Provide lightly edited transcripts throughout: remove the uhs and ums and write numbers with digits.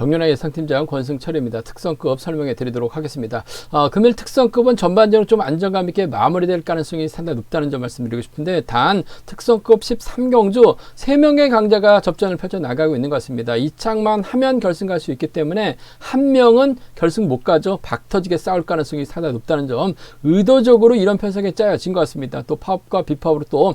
경륜아 예상팀장 권승철입니다. 특성급 설명해 드리도록 하겠습니다. 금일 특성급은 전반적으로 좀 안정감 있게 마무리될 가능성이 상당히 높다는 점 말씀드리고 싶은데, 단 특성급 13경주 3명의 강자가 접전을 펼쳐나가고 있는 것 같습니다. 이착만 하면 결승 갈 수 있기 때문에 한 명은 결승 못 가죠. 박터지게 싸울 가능성이 상당히 높다는 점, 의도적으로 이런 편성에 짜여진 것 같습니다. 또 파업과 비파업으로 또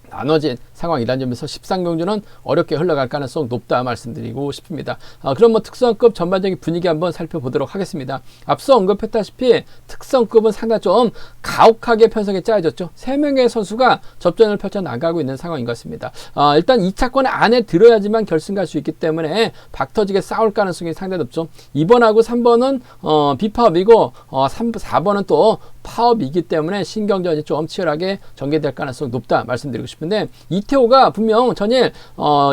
나눠진 상황이라는 점에서 13경주는 어렵게 흘러갈 가능성 높다 말씀드리고 싶습니다. 그럼 특성급 전반적인 분위기 한번 살펴보도록 하겠습니다. 앞서 언급했다시피 특성급은 상당히 좀 가혹하게 편성에 짜여졌죠. 3명의 선수가 접전을 펼쳐나가고 있는 상황인 것 같습니다. 일단 2차권 안에 들어야지만 결승 갈 수 있기 때문에 박터지게 싸울 가능성이 상당히 높죠. 2번하고 3번은 비파업이고 4번은 또 파업이기 때문에 신경전이 좀 치열하게 전개될 가능성이 높다 말씀드리고 싶은데, 이태호가 분명 전일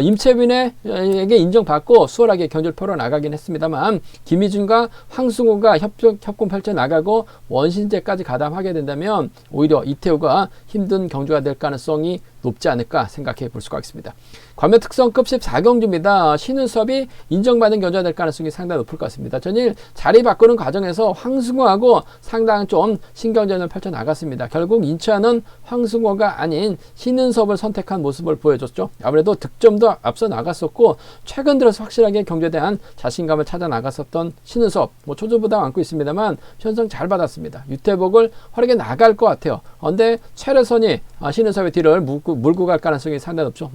임채빈에게 인정받고 수월하게 경주를 펴러 나가긴 했습니다만, 김희준과 황승호가 협공 펼쳐 나가고 원신제까지 가담하게 된다면 오히려 이태호가 힘든 경주가 될 가능성이 높지 않을까 생각해 볼 수가 있습니다. 과면 특성급 14경주입니다. 신은섭이 인정받은 경주가 될 가능성이 상당히 높을 것 같습니다. 전일 자리 바꾸는 과정에서 황승호하고 상당히 좀 신경전을 펼쳐나갔습니다. 결국 인천은 황승호가 아닌 신은섭을 선택한 모습을 보여줬죠. 아무래도 득점도 앞서 나갔었고, 최근 들어서 확실하게 경주에 대한 자신감을 찾아 나갔었던 신은섭, 초조부담 안고 있습니다만 편성 잘 받았습니다. 유태복을 활약해 나갈 것 같아요. 그런데 최래선이 신은섭의 뒤를 물고 갈 가능성이 상당히 높죠.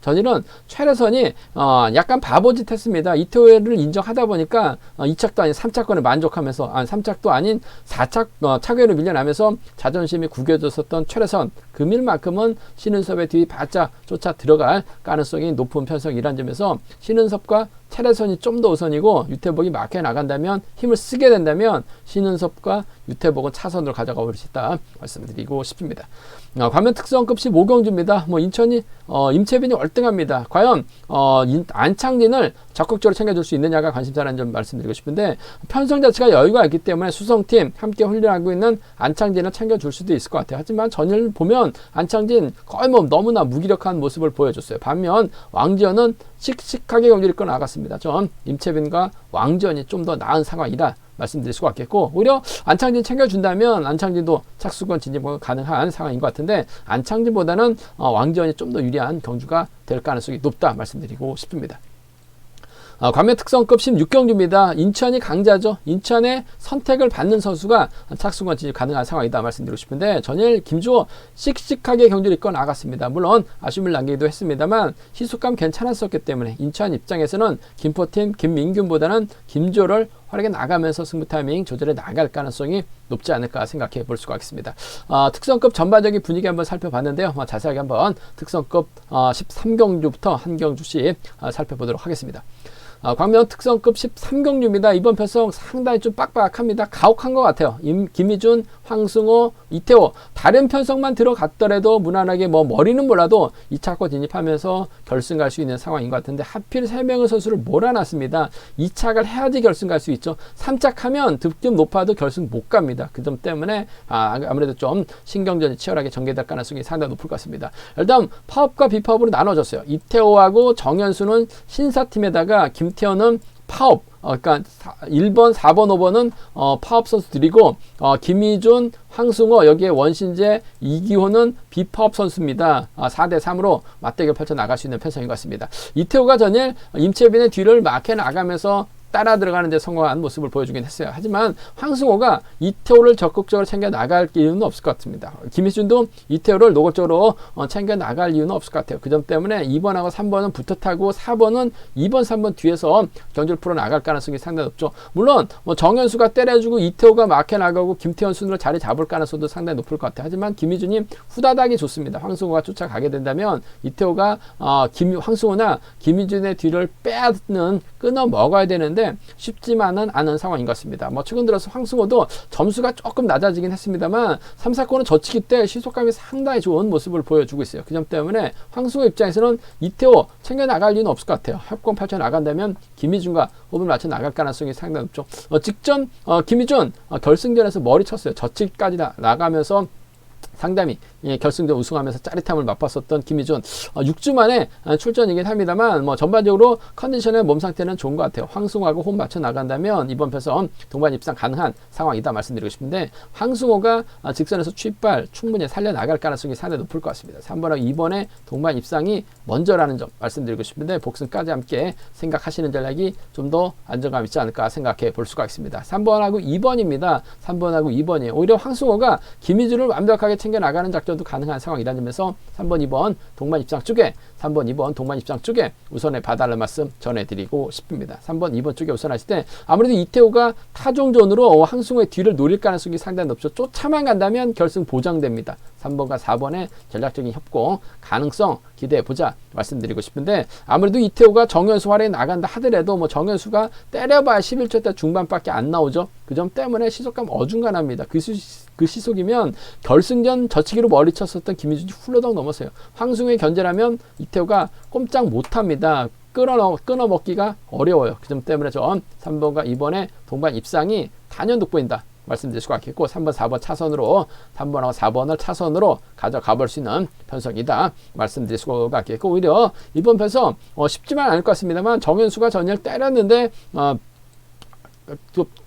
전일은 최래선이 약간 바보짓 했습니다. 이태호를 인정하다 보니까 2착도 아닌 3착권을 만족하면서 3착도 아닌 4착 차교로 밀려나면서 자존심이 구겨졌었던 최래선, 금일만큼은 신은섭의 뒤 바짝 쫓아 들어갈 가능성이 높은 편성이라는 점에서 신은섭과 최래선이 좀 더 우선이고, 유태복이 막혀 나간다면, 힘을 쓰게 된다면 신은섭과 유태복은 차선으로 가져가 볼 수 있다 말씀드리고 싶습니다. 과면 특성급 15경주입니다. 인천이 임채빈이 월등합니다. 과연 안창진을 적극적으로 챙겨줄 수 있느냐가 관심사라는 점 말씀드리고 싶은데, 편성 자체가 여유가 있기 때문에 수성팀 함께 훈련하고 있는 안창진을 챙겨줄 수도 있을 것 같아요. 하지만 전일 보면 안창진 거의 너무나 무기력한 모습을 보여줬어요. 반면 왕지연은 씩씩하게 경기를 끌어 나갔습니다. 전 임채빈과 왕지연이 좀 더 나은 상황이다 말씀드릴 수가 있겠고, 오히려 안창진 챙겨준다면 안창진도 착수권 진입이 가능한 상황인 것 같은데, 안창진보다는 왕지연이 좀 더 유리한 경주가 될 가능성이 높다 말씀드리고 싶습니다. 과면 특성급 16경주입니다. 인천이 강자죠. 인천의 선택을 받는 선수가 착수권 진입 가능한 상황이다 말씀드리고 싶은데, 전일 김주호 씩씩하게 경주를 이끌어 나갔습니다. 물론 아쉬움을 남기기도 했습니다만 희속감 괜찮았었기 때문에 인천 입장에서는 김포팀 김민균보다는 김주호를 활약해 나가면서 승부 타이밍 조절해 나갈 가능성이 높지 않을까 생각해 볼 수가 있습니다. 특성급 전반적인 분위기 한번 살펴봤는데요. 자세하게 한번 특성급 13경주부터 한 경주씩 살펴보도록 하겠습니다. 광명 특성급 13경주입니다. 이번 편성 상당히 좀 빡빡합니다. 가혹한 것 같아요. 김희준, 황승호, 이태호, 다른 편성만 들어갔더라도 무난하게 머리는 몰라도 2차권 진입하면서 결승 갈 수 있는 상황인 것 같은데, 하필 3명의 선수를 몰아놨습니다. 2착을 해야지 결승 갈 수 있죠. 3착 하면 득점 높아도 결승 못 갑니다. 그 점 때문에 아무래도 좀 신경전이 치열하게 전개될 가능성이 상당히 높을 것 같습니다. 일단 파업과 비파업으로 나눠졌어요. 이태호하고 정현수는 신사팀에다가 김태현은 파업, 그러니까 1번, 4번, 5번은 파업 선수들이고, 김희준, 황승호, 여기에 원신재, 이기호는 비파업 선수입니다. 4대3으로 맞대결 펼쳐 나갈 수 있는 편성인 것 같습니다. 이태호가 전일 임채빈의 뒤를 막혀 나가면서 따라 들어가는 데 성공한 모습을 보여주긴 했어요. 하지만 황승호가 이태호를 적극적으로 챙겨 나갈 이유는 없을 것 같습니다. 김희준도 이태호를 노골적으로 챙겨 나갈 이유는 없을 것 같아요. 그 점 때문에 2번하고 3번은 붙어 타고 4번은 2번, 3번 뒤에서 경주를 풀어 나갈 가능성이 상당히 높죠. 물론 정현수가 때려주고 이태호가 막혀 나가고 김태현 순으로 자리 잡을 가능성도 상당히 높을 것 같아요. 하지만 김희준이 후다닥이 좋습니다. 황승호가 쫓아가게 된다면 이태호가 황승호나 김희준의 뒤를 끊어 먹어야 되는데 쉽지만은 않은 상황인 것 같습니다. 최근 들어서 황승호도 점수가 조금 낮아지긴 했습니다만 3, 4권은 젖히기 때 시속감이 상당히 좋은 모습을 보여주고 있어요. 그 점 때문에 황승호 입장에서는 이태호 챙겨 나갈 이유는 없을 것 같아요. 협공 펼쳐 나간다면 김희준과 호흡을 맞춰 나갈 가능성이 상당히 높죠. 직전 김희준 결승전에서 머리 쳤어요. 젖히기까지 나가면서 상당히 결승전 우승하면서 짜릿함을 맛봤었던 김희준 6주 만에 출전이긴 합니다만 뭐 전반적으로 컨디션의 몸 상태는 좋은 것 같아요. 황승호하고 호흡 맞춰 나간다면 이번 패선 동반 입상 가능한 상황이다 말씀드리고 싶은데 황승호가 직선에서 취입발 충분히 살려나갈 가능성이 상당히 높을 것 같습니다. 3번하고 2번에 동반 입상이 먼저라는 점 말씀드리고 싶은데 복승까지 함께 생각하시는 전략이 좀 더 안정감 있지 않을까 생각해 볼 수가 있습니다. 3번하고 2번입니다. 3번하고 2번이에요. 오히려 황승호가 김희준을 완벽하게 챙겨나가는 작전도 가능한 상황이라는 점에서 3번, 2번 동반 입상 쪽에 3번, 2번 동반 입상 쪽에 우선에 봐달라는 말씀 전해드리고 싶습니다. 3번, 2번 쪽에 우선하실 때 아무래도 이태호가 타종전으로 황승호의 뒤를 노릴 가능성이 상당히 높죠. 쫓아만 간다면 결승 보장됩니다. 3번과 4번의 전략적인 협공 가능성 기대해보자 말씀드리고 싶은데 아무래도 이태호가 정현수 활약이 나간다 하더라도 뭐 정현수가 때려봐야 11초 대 중반밖에 안 나오죠. 그 점 때문에 시속감 어중간합니다. 그 시속이면 결승전 젖히기로 머리 쳤었던 김희준이 훌러덩 넘었어요. 황승호의 견제라면 이태호가 꼼짝 못합니다. 끊어먹기가 어려워요. 그 점 때문에 전 3번과 2번의 동반 입상이 단연 돋보인다 말씀드릴 수가 있겠고 3번, 4번 차선으로 3번하고 4번을 차선으로 가져가 볼 수 있는 편성이다 말씀드릴 수가 있겠고 오히려 이번 편성 쉽지만 않을 것 같습니다만 정현수가 전열 때렸는데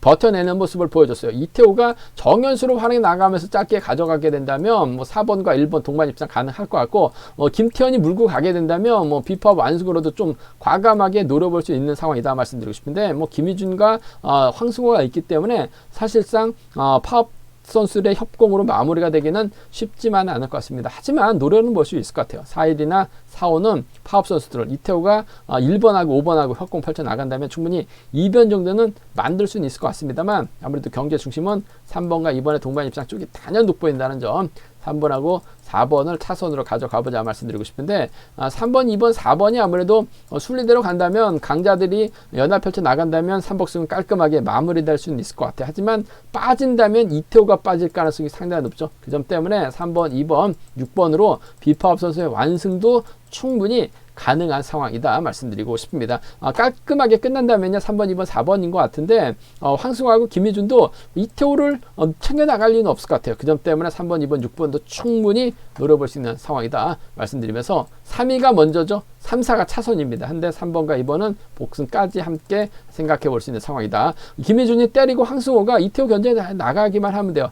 버텨내는 모습을 보여줬어요. 이태호가 정현수로 활약이 나가면서 짧게 가져가게 된다면 뭐 4번과 1번 동반 입상 가능할 것 같고 김태현이 물고 가게 된다면 뭐 비파업 완승으로도 좀 과감하게 노려볼 수 있는 상황이다 말씀드리고 싶은데 뭐 김희준과 황승호가 있기 때문에 사실상 파업 선수들의 협공으로 마무리가 되기는 쉽지만 않을 것 같습니다. 하지만 노려는 볼 수 있을 것 같아요. 4일이나 4호는 파업 선수들을 이태호가 1번하고 5번하고 협공 펼쳐 나간다면 충분히 2변 정도는 만들 수는 있을 것 같습니다만 아무래도 경제 중심은 3번과 2번의 동반 입상 쪽이 단연 돋보인다는 점 3번하고 4번을 차선으로 가져가보자 말씀드리고 싶은데 3번, 2번, 4번이 아무래도 순리대로 간다면 강자들이 연합 펼쳐 나간다면 3복승은 깔끔하게 마무리될 수는 있을 것 같아요. 하지만 빠진다면 이태호가 빠질 가능성이 상당히 높죠. 그 점 때문에 3번, 2번, 6번으로 비파업 선수의 완승도 충분히 가능한 상황이다 말씀드리고 싶습니다. 깔끔하게 끝난다면요 3번, 2번, 4번인 것 같은데 황승호하고 김희준도 이태호를 챙겨나갈 리는 없을 것 같아요. 그 점 때문에 3번, 2번, 6번도 충분히 노려볼 수 있는 상황이다 말씀드리면서 3위가 먼저죠. 3, 4가 차선입니다. 한데 3번과 2번은 복승까지 함께 생각해 볼 수 있는 상황이다. 김희준이 때리고 황승호가 이태호 견제에 나가기만 하면 돼요.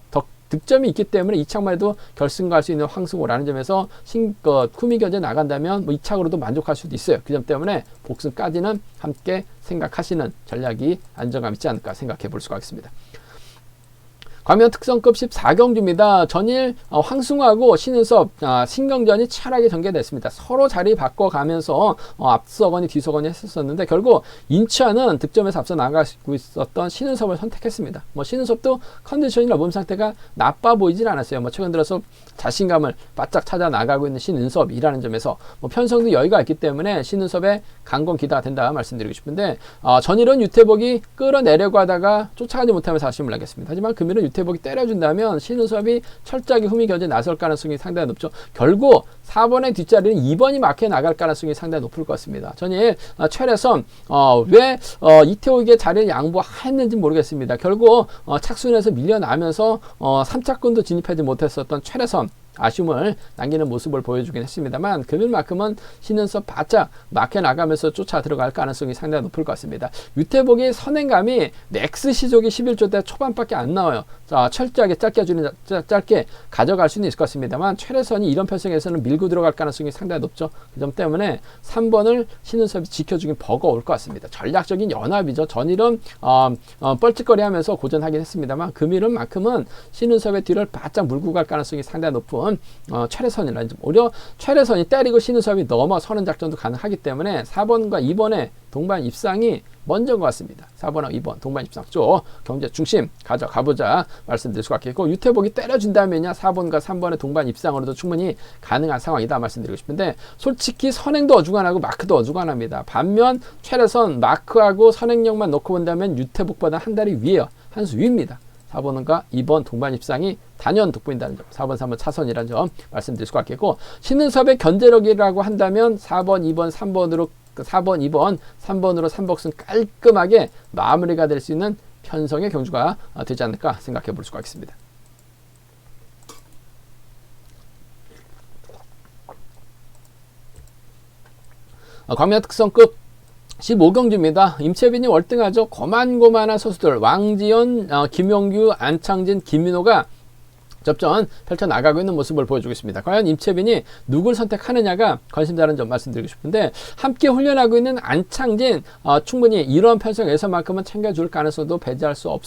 득점이 있기 때문에 2착만 해도 결승 갈 수 있는 황승호라는 점에서 후미 견제 나간다면 뭐 2착으로도 만족할 수도 있어요. 그 점 때문에 복승까지는 함께 생각하시는 전략이 안정감 있지 않을까 생각해 볼 수가 있습니다. 과면 특성급 14경주입니다. 전일 황승호하고 신은섭 신경전이 치열하게 전개됐습니다. 서로 자리 바꿔가면서 앞서거니 뒤서거니 했었는데 결국 인천은 득점에서 앞서 나가고 있었던 신은섭을 선택했습니다. 뭐 신은섭도 컨디션이나 몸 상태가 나빠 보이진 않았어요. 뭐 최근 들어서 자신감을 바짝 찾아 나가고 있는 신은섭이라는 점에서 뭐 편성도 여유가 있기 때문에 신은섭의 강건 기대가 된다 말씀드리고 싶은데 전일은 유태복이 끌어내려고 하다가 쫓아가지 못하면서 아쉬움을 나겠습니다. 하지만 금일은 유태복이 때려준다면 신은섭이 철저하게 후미 견제 나설 가능성이 상당히 높죠. 결국 4번의 뒷자리는 2번이 막혀 나갈 가능성이 상당히 높을 것 같습니다. 전일 최래선 왜 이태호에게 자리를 양보했는지 모르겠습니다. 결국 착순에서 밀려나면서 3차권도 진입하지 못했었던 최래선 아쉬움을 남기는 모습을 보여주긴 했습니다만 금일만큼은 신은섭 바짝 막혀 나가면서 쫓아 들어갈 가능성이 상당히 높을 것 같습니다. 유태복의 선행감이 넥스 시속이 11조대 초반밖에 안 나와요. 자, 철저하게 짧게 가져갈 수는 있을 것 같습니다만 최래선이 이런 편성에서는 밀고 들어갈 가능성이 상당히 높죠. 그 점 때문에 3번을 신은섭이 지켜주긴 버거울 것 같습니다. 전략적인 연합이죠. 전일은 뻘짓거리 하면서 고전하긴 했습니다만 금일은 만큼은 신은섭의 뒤를 바짝 물고 갈 가능성이 상당히 높은 최래선이라는 점. 오히려 최래선이 때리고 신은섭이 넘어서는 작전도 가능하기 때문에 4번과 2번의 동반 입상이 먼저인 것 같습니다. 4번하고 2번 동반 입상 쪽 경제 중심 가져가보자 말씀드릴 수가 있겠고 유태복이 때려준다면요 4번과 3번의 동반 입상으로도 충분히 가능한 상황이다 말씀드리고 싶은데 솔직히 선행도 어중간하고 마크도 어중간합니다. 반면 최래선 마크하고 선행력만 놓고 본다면 유태복보다 한 다리 위에요. 한 수 위입니다. 4번과 2번 동반 입상이 단연 돋보인다는 점, 4번, 3번 차선이라는 점 말씀드릴 수가 있겠고 신은섭의 견제력이라고 한다면 4번, 2번, 3번으로 4번, 2번, 3번으로 3복승 깔끔하게 마무리가 될 수 있는 편성의 경주가 되지 않을까 생각해 볼 수가 있습니다. 광명 특성급 15경주입니다. 임채빈이 월등하죠. 고만고만한 선수들 왕지연, 김용규, 안창진, 김민호가 접전 펼쳐나가고 있는 모습을 보여주고 있습니다. 과연 임채빈이 누굴 선택하느냐가 관심사라는 점 말씀드리고 싶은데, 함께 훈련하고 있는 안창진 충분히 이런 편성에서만큼은 챙겨줄 가능성도 배제할 수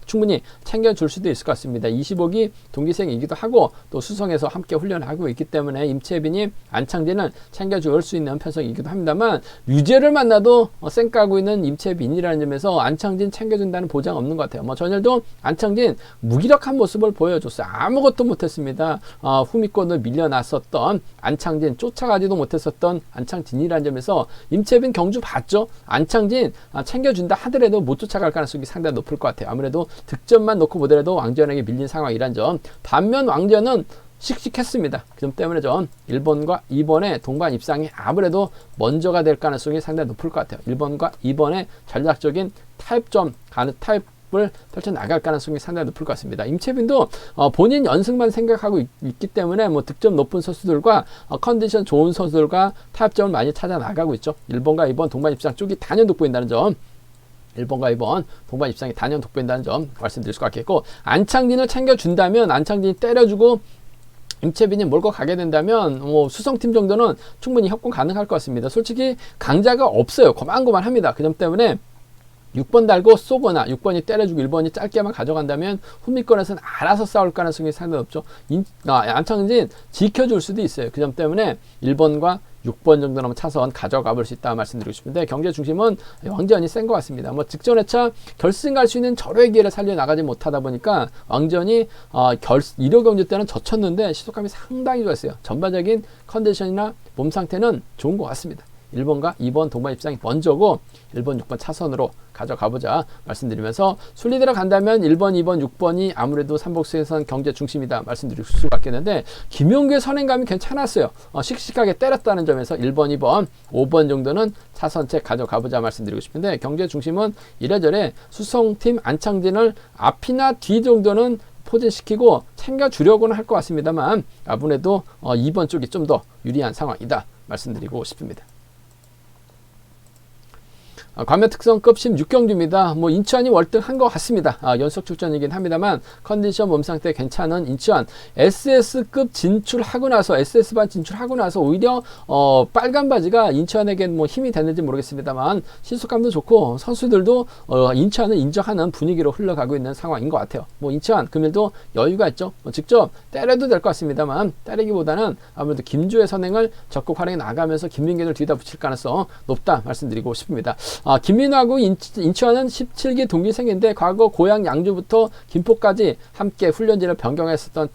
충분히 챙겨줄 수도 있을 것 같습니다. 25기 동기생이기도 하고 또 수성에서 함께 훈련하고 있기 때문에 임채빈이 안창진을 챙겨줄 수 있는 편성이기도 합니다만, 유재를 만나도 쌩까고 있는 임채빈이라는 점에서 안창진 챙겨준다는 보장 없는 것 같아요. 뭐 전일도 안창진 무기력한 모습을 보여줬어요. 아무것도 못했습니다. 후미권을 밀려났었던 안창진, 쫓아가지도 못했었던 안창진이라는 점에서 임채빈 경주 봤죠? 안창진 챙겨준다 하더라도 못 쫓아갈 가능성이 상당히 높을 것 같아요. 아무래도 득점만 놓고 보더라도 왕지연에게 밀린 상황이란 점. 반면 왕지연은 씩씩했습니다. 그 점 때문에 전 1번과 2번의 동반 입상이 아무래도 먼저가 될 가능성이 상당히 높을 것 같아요. 1번과 2번의 전략적인 타협점, 타협을 펼쳐 나갈 가능성이 상당히 높을 것 같습니다. 임채빈도 본인 연승만 생각하고 있기 때문에 뭐 득점 높은 선수들과 컨디션 좋은 선수들과 타협점을 많이 찾아 나가고 있죠. 1번과 2번 동반 입상 쪽이 단연 돋보인다는 점. 1번과 2번 동반 입상이 단연 돋보인다는 점 말씀드릴 수 있겠고, 안창진을 챙겨준다면, 안창진이 때려주고 임채빈이 몰고 가게 된다면 뭐 수성팀 정도는 충분히 협공 가능할 것 같습니다. 솔직히 강자가 없어요. 고만고만합니다. 그 점 때문에 6번 달고 쏘거나 6번이 때려주고 1번이 짧게만 가져간다면 후미권에서는 알아서 싸울 가능성이 상당히 높죠. 안창진 지켜줄 수도 있어요. 그 점 때문에 1번과 6번 정도는 차선 가져가 볼 수 있다 말씀드리고 싶은데, 경제 중심은 왕지연이 센 것 같습니다. 뭐 직전 회차 결승 갈 수 있는 절호의 기회를 살려나가지 못하다 보니까 왕지연이 1호 경주 때는 젖혔는데 시속감이 상당히 좋았어요. 전반적인 컨디션이나 몸 상태는 좋은 것 같습니다. 1번과 2번 동반 입상이 먼저고 1번, 6번 차선으로 가져가보자 말씀드리면서, 순리대로 간다면 1번, 2번, 6번이 아무래도 삼복수에선 경제 중심이다 말씀드릴 수가 있겠는데, 김용규의 선행감이 괜찮았어요. 씩씩하게 때렸다는 점에서 1번, 2번, 5번 정도는 차선책 가져가보자 말씀드리고 싶은데, 경제 중심은 이래저래 수성팀 안창진을 앞이나 뒤 정도는 포진시키고 챙겨주려고는 할 것 같습니다만, 아무래도 2번 쪽이 좀 더 유리한 상황이다 말씀드리고 싶습니다. 광명 특성급 16경주입니다. 뭐 인천이 월등한 것 같습니다. 연속 출전이긴 합니다만 컨디션 몸 상태 괜찮은 인천, SS급 진출하고 나서, SS반 진출하고 나서 오히려 빨간 바지가 인천에게 뭐 힘이 됐는지 모르겠습니다만 시속감도 좋고 선수들도 인천을 인정하는 분위기로 흘러가고 있는 상황인 것 같아요. 뭐 인천 금일도 여유가 있죠. 직접 때려도 될 것 같습니다만, 때리기보다는 아무래도 김주의 선행을 적극 활용해 나가면서 김민균을 뒤다 붙일 가능성 높다 말씀드리고 싶습니다. 김민호하고 인천은 17기 동기생인데 과거 고향 양주부터 김포까지 함께 훈련지를 변경했었던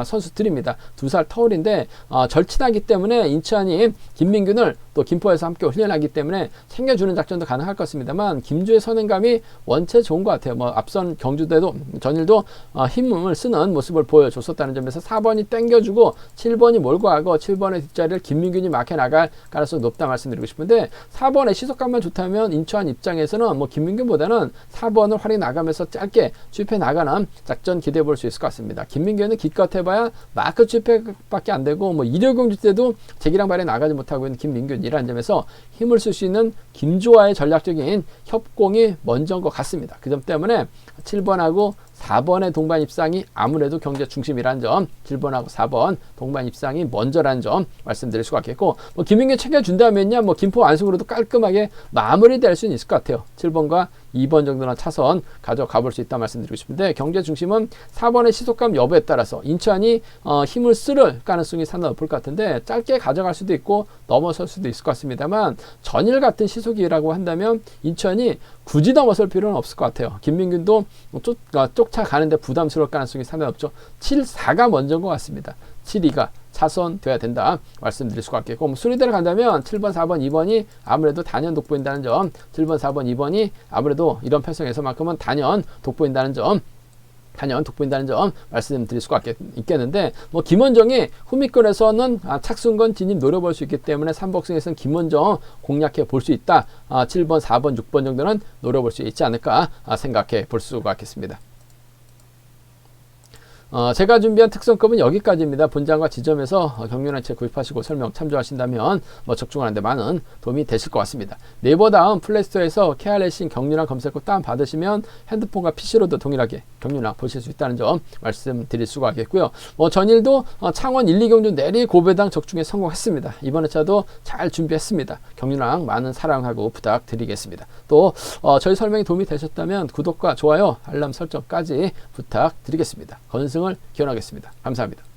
선수들입니다. 2살 터울인데 절친하기 때문에 인천이 김민균을 또 김포에서 함께 훈련하기 때문에 챙겨주는 작전도 가능할 것 같습니다만, 김주의 선행감이 원체 좋은 것 같아요. 뭐 앞선 경주 때도 전일도 힘을 쓰는 모습을 보여줬었다는 점에서 4번이 땡겨주고 7번이 몰고 가고 7번의 뒷자리를 김민균이 막혀 나갈 가능성이 높다 말씀드리고 싶은데, 4번의 시속감만 좋다면 인천 입장에서는 뭐 김민균보다는 4번을 활용해 나가면서 짧게 추입해 나가는 작전 기대해 볼 수 있을 것 같습니다. 김민균은 기껏 해봐야 마크 추입밖에 안 되고, 뭐 1호 경주 때도 제기랑 발에 나가지 못하고 있는 김민균이라는 점에서 힘을 쓸 수 있는 김주와의 전략적인 협공이 먼저인 것 같습니다. 그 점 때문에 7번하고 4번의 동반 입상이 아무래도 경제 중심이라는 점, 7번하고 4번 동반 입상이 먼저라는 점 말씀드릴 수가 있겠고, 뭐 김민균 챙겨준다면요, 뭐 김포 안승으로도 깔끔하게 마무리될 수는 있을 것 같아요. 7번과 2번 정도는 차선 가져가 볼 수 있다 말씀드리고 싶은데, 경제 중심은 4번의 시속감 여부에 따라서 인천이 힘을 쓸 가능성이 상당히 높을 것 같은데, 짧게 가져갈 수도 있고 넘어설 수도 있을 것 같습니다만, 전일 같은 시속이라고 한다면 인천이 굳이 넘어설 필요는 없을 것 같아요. 김민균도 쫓아가는데 부담스러울 가능성이 상당히 높죠. 7-4가 먼저인 것 같습니다. 7-2가 차선 돼야 된다 말씀드릴 수가 있겠고, 뭐 순위대로 간다면 7번, 4번, 2번이 아무래도 단연 돋보인다는 점, 7번, 4번, 2번이 아무래도 이런 편성에서만큼은 단연 돋보인다는 점 말씀드릴 수가 있겠는데, 뭐 김원정이 후미권에서는 착순권 진입 노려볼 수 있기 때문에 3복승에서는 김원정 공략해 볼 수 있다. 7번, 4번, 6번 정도는 노려볼 수 있지 않을까 생각해 볼 수가 있겠습니다. 제가 준비한 특성급은 여기까지입니다. 본장과 지점에서 경륜한 책 구입하시고 설명 참조하신다면 적중하는 데 많은 도움이 되실 것 같습니다. 네이버 다음 플레이스토어에서 KR레이싱 경륜한 검색어 다운 받으시면 핸드폰과 PC로도 동일하게 경륜한 보실 수 있다는 점 말씀드릴 수가 있겠고요. 전일도 창원 1, 2경주 내리 고배당 적중에 성공했습니다. 이번 회차도 잘 준비했습니다. 경륜한 많은 사랑하고 부탁드리겠습니다. 또 저희 설명이 도움이 되셨다면 구독과 좋아요, 알람 설정까지 부탁드리겠습니다. 건승을 기원하겠습니다. 감사합니다.